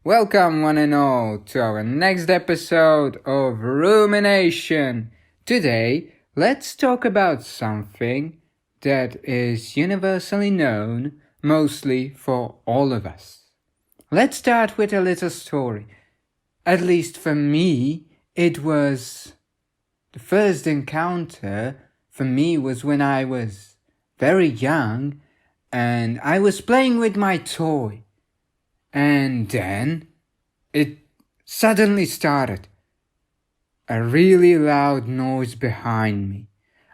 Welcome, one and all, to our next episode of Roomination. Today, let's talk about something that is universally known, mostly for all of us. Let's start with a little story. At least for me, it was the first encounter for me was when I was very young and I was playing with my toy. And then it suddenly started. A really loud noise behind me.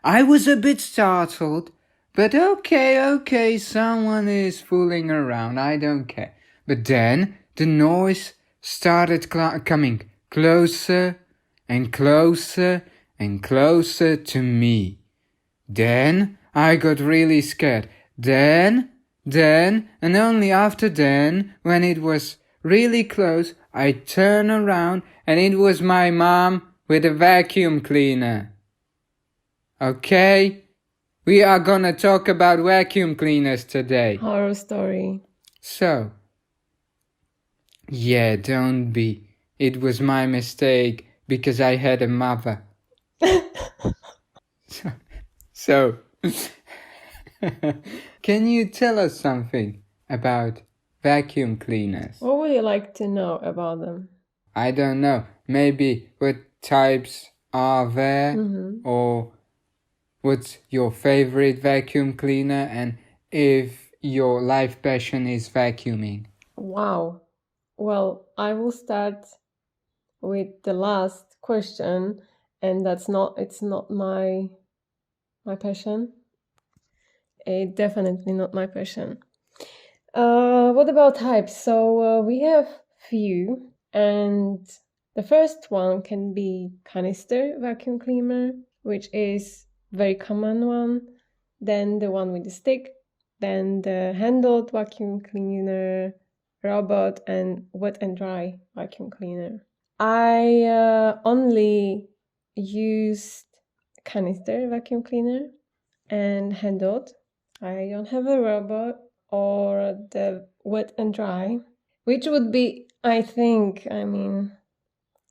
I was a bit startled, but okay, someone is fooling around, I don't care. But then the noise started coming closer and closer and closer to me. Then I got really scared. Then, and only after then, when it was really close, I turned around and it was my mom with a vacuum cleaner. Okay? We are gonna talk about vacuum cleaners today. Horror story. So, yeah, don't be. It was my mistake because I had a mother. So can you tell us something about vacuum cleaners? What would you like to know about them? I don't know. Maybe what types are there, or what's your favorite vacuum cleaner, and if your life passion is vacuuming. Wow. Well, I will start with the last question, and it's not my passion. It's definitely not my passion. What about types? So we have few, and the first one can be canister vacuum cleaner, which is very common one. Then the one with the stick, then the handled vacuum cleaner, robot, and wet and dry vacuum cleaner. I only used canister vacuum cleaner and handled. I don't have a robot or the wet and dry, which would be, I think,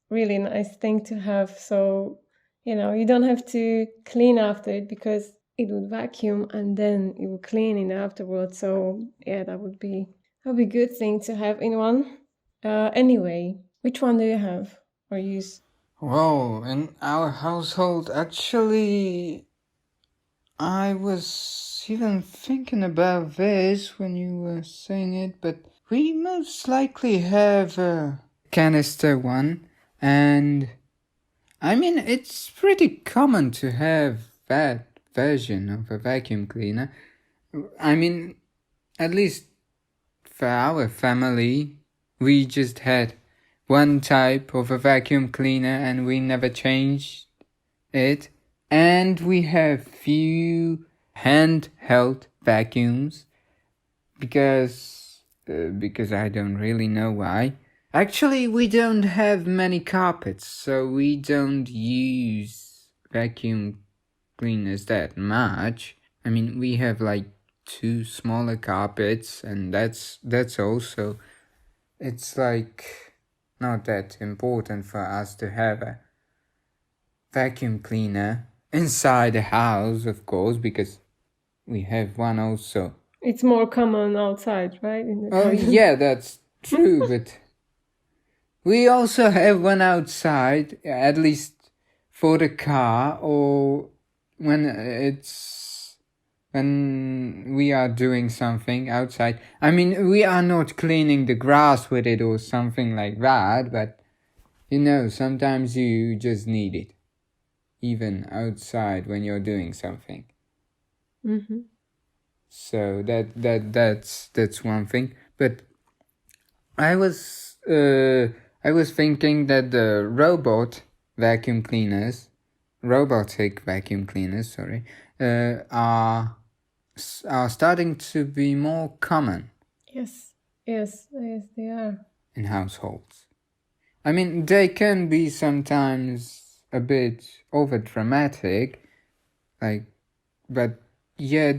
really nice thing to have. So, you don't have to clean after it because it would vacuum and then it would clean it afterwards. So yeah, that would be a good thing to have in one. Anyway, which one do you have or use? Well, in our household, actually, I was even thinking about this when you were saying it, but we most likely have a canister one, and I mean, it's pretty common to have that version of a vacuum cleaner. I mean, at least for our family, we just had one type of a vacuum cleaner and we never changed it. And we have few handheld vacuums because I don't really know why. Actually, we don't have many carpets, so we don't use vacuum cleaners that much. I mean, we have like 2 smaller carpets, and that's also, it's like not that important for us to have a vacuum cleaner inside the house, of course, because we have one also. It's more common outside, right? Oh yeah, that's true, but we also have one outside, at least for the car, or when we are doing something outside. I mean, we are not cleaning the grass with it or something like that, but sometimes you just need it, even outside when you're doing something. So that's one thing. But I was thinking that the robotic vacuum cleaners, are starting to be more common. Yes, they are. In households. I mean, they can be sometimes a bit over dramatic, but yeah,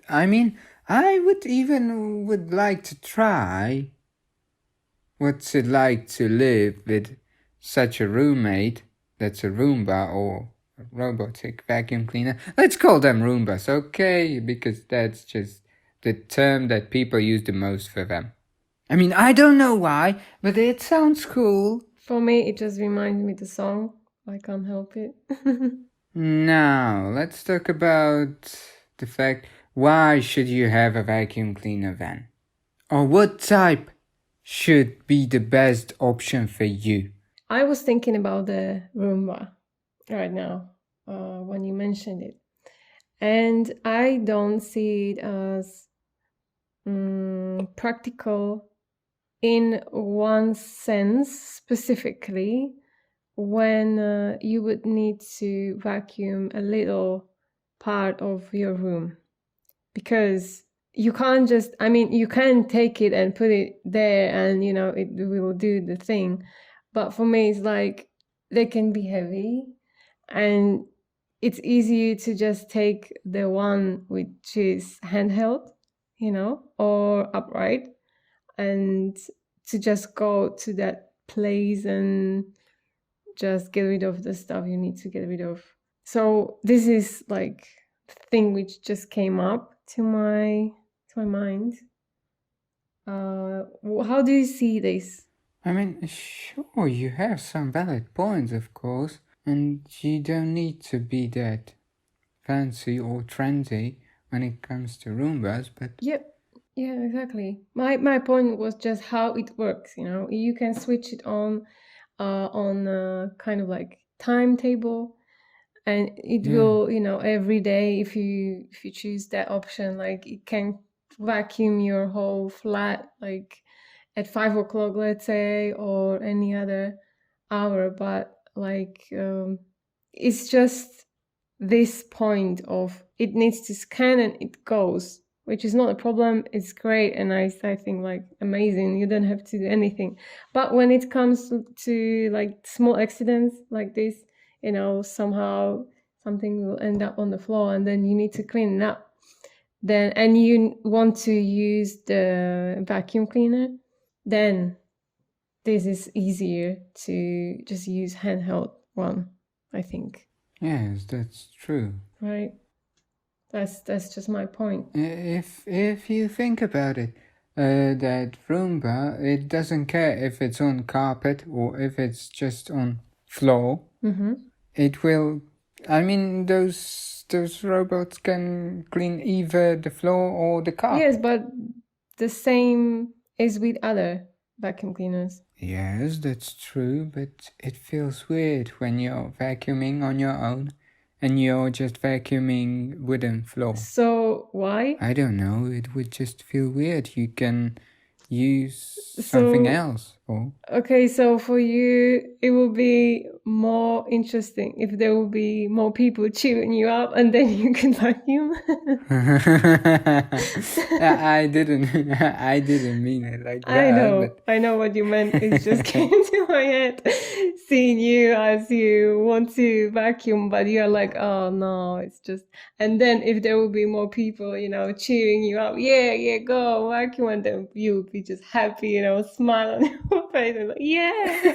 I would like to try what's it like to live with such a roommate that's a Roomba or a robotic vacuum cleaner. Let's call them Roombas, okay? Because that's just the term that people use the most for them. I mean, I don't know why, but it sounds cool. For me, it just reminds me the song. I can't help it. Now, let's talk about the fact, why should you have a vacuum cleaner then? Or what type should be the best option for you? I was thinking about the Roomba right now when you mentioned it. And I don't see it as practical in one sense specifically, when you would need to vacuum a little part of your room, because you can't just, I mean, you can take it and put it there and it will do the thing, but for me it's like they can be heavy and it's easier to just take the one which is handheld, or upright, and to just go to that place and just get rid of the stuff you need to get rid of. So this is like the thing which just came up to my mind. How do you see this? I mean, sure, you have some valid points, of course, and you don't need to be that fancy or trendy when it comes to Roombas, but... Yep. Yeah, exactly. My point was just how it works, You can switch it on a kind of like timetable, and it will, every day, if you choose that option, like it can vacuum your whole flat like at 5 o'clock, let's say, or any other hour, but like it's just this point of it needs to scan and it goes, which is not a problem. It's great, and I think like amazing. You don't have to do anything. But when it comes to like small accidents like this, somehow something will end up on the floor and then you need to clean it up. Then, and you want to use the vacuum cleaner, then this is easier to just use handheld one, I think. Yes, that's true. Right. That's just my point. If you think about it, that Roomba, it doesn't care if it's on carpet or if it's just on floor. Mm-hmm. It will. I mean, those robots can clean either the floor or the carpet. Yes, but the same is with other vacuum cleaners. Yes, that's true, but it feels weird when you're vacuuming on your own and you're just vacuuming wooden floor. So why? I don't know, it would just feel weird. You can use something else. Or... Okay, so for you, it will be more interesting if there will be more people cheering you up and then you can vacuum. I didn't mean it like that. I know what you meant. It just came to my head, seeing you as you want to vacuum, but you're like, oh no, it's just. And then if there will be more people, cheering you up, yeah, go vacuum, and then you will be just happy, smile on your face, and like, yeah.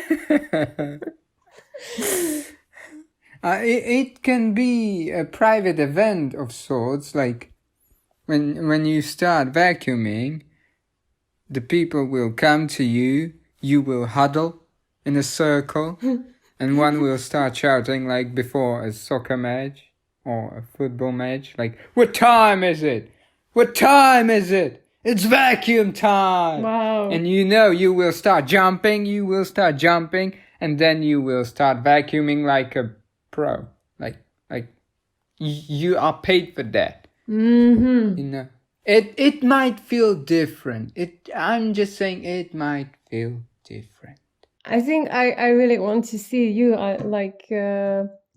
It can be a private event of sorts, like when you start vacuuming, the people will come to you, you will huddle in a circle, and one will start shouting like before a soccer match or a football match, like, what time is it? What time is it? It's vacuum time! Wow. And you will start jumping, and then you will start vacuuming like a pro. Like you are paid for that. Mm-hmm. It might feel different. I'm just saying it might feel different. I think I really want to see you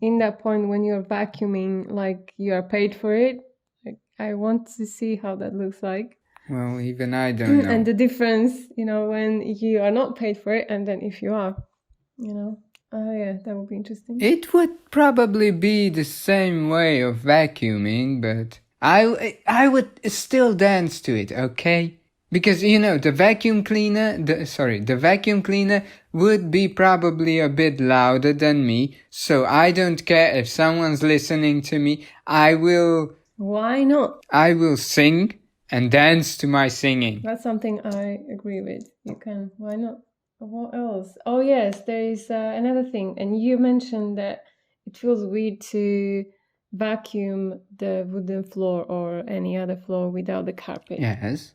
in that point when you're vacuuming, like you are paid for it. Like, I want to see how that looks like. Well, even I don't know. And the difference, when you are not paid for it and then if you are, yeah, that would be interesting. It would probably be the same way of vacuuming, but I would still dance to it, okay? Because, the vacuum cleaner, the vacuum cleaner would be probably a bit louder than me, so I don't care if someone's listening to me. Why not? I will sing and dance to my singing. That's something I agree with. You can. Why not? What else? Oh, yes, there is another thing. And you mentioned that it feels weird to vacuum the wooden floor or any other floor without the carpet. Yes.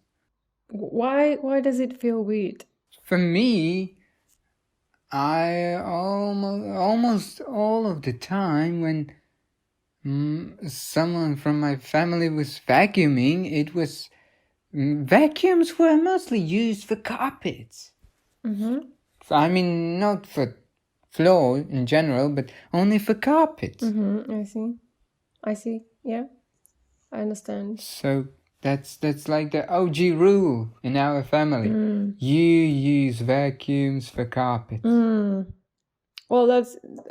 Why does it feel weird? For me, I almost all of the time when someone from my family was vacuuming, it was vacuums were mostly used for carpets. Mm-hmm. I mean, not for floor in general, but only for carpets. Mm-hmm. I see. Yeah, I understand. So that's like the OG rule in our family. You use vacuums for carpets. Well,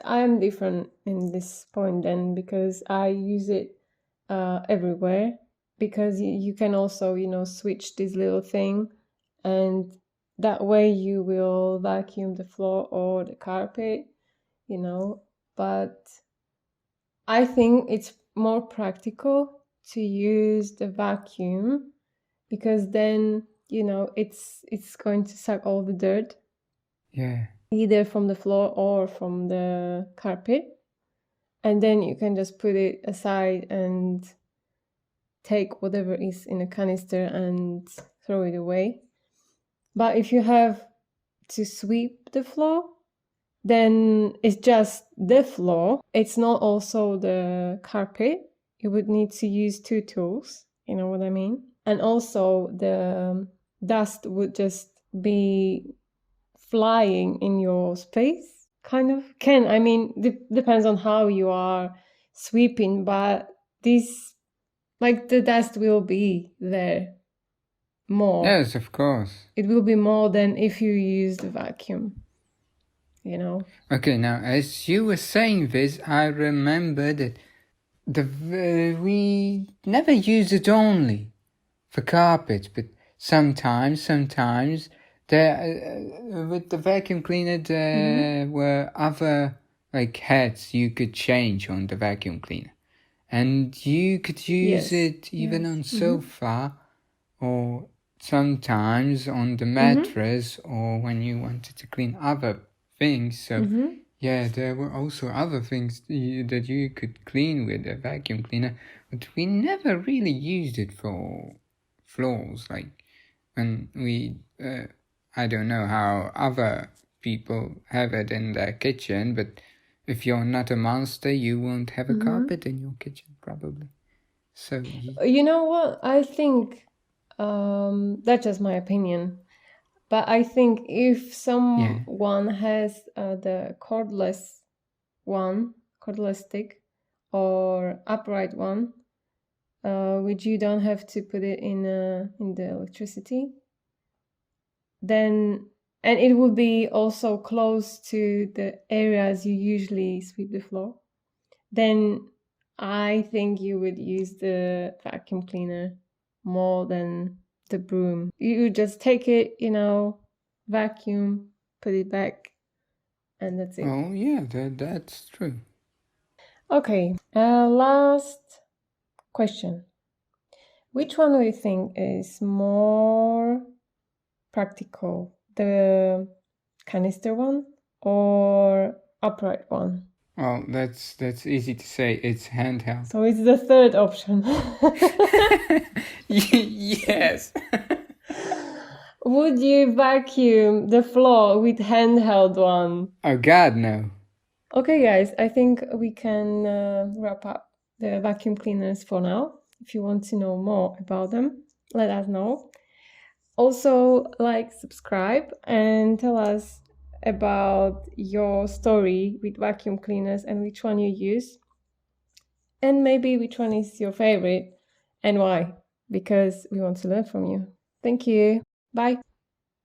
I'm different in this point then, because I use it everywhere, because you can also, switch this little thing, and that way you will vacuum the floor or the carpet, but I think it's more practical to use the vacuum, because then, it's going to suck all the dirt. Yeah. Either from the floor or from the carpet. And then you can just put it aside and take whatever is in a canister and throw it away. But if you have to sweep the floor, then it's just the floor. It's not also the carpet. You would need to use two tools, you know what I mean? And also the dust would just be flying in your space, kind of. Depends on how you are sweeping, but this, like, the dust will be there more. Yes, of course. It will be more than if you use the vacuum, Okay, now as you were saying this, I remember that we never use it only for carpets, but sometimes there with the vacuum cleaner there were other like heads you could change on the vacuum cleaner, and you could use it even on sofa or sometimes on the mattress or when you wanted to clean other things. So yeah, there were also other things that you could clean with a vacuum cleaner, but we never really used it for floors. Like when we, I don't know how other people have it in their kitchen, but if you're not a monster, you won't have a carpet in your kitchen, probably. So you know what? I think that's just my opinion. But I think if someone has the cordless stick or upright one, which you don't have to put it in the electricity, then, and it will be also close to the areas you usually sweep the floor, then I think you would use the vacuum cleaner more than the broom. You just take it, vacuum, put it back, and that's it. Oh yeah, that's true. Okay, last question. Which one do you think is more practical? The canister one or upright one? Well, that's easy to say. It's handheld. So it's the third option. Yes. Would you vacuum the floor with handheld one? Oh God, no. Okay, guys, I think we can wrap up the vacuum cleaners for now. If you want to know more about them, let us know. Also, subscribe, and tell us about your story with vacuum cleaners and which one you use. And maybe which one is your favorite and why, because we want to learn from you. Thank you. Bye.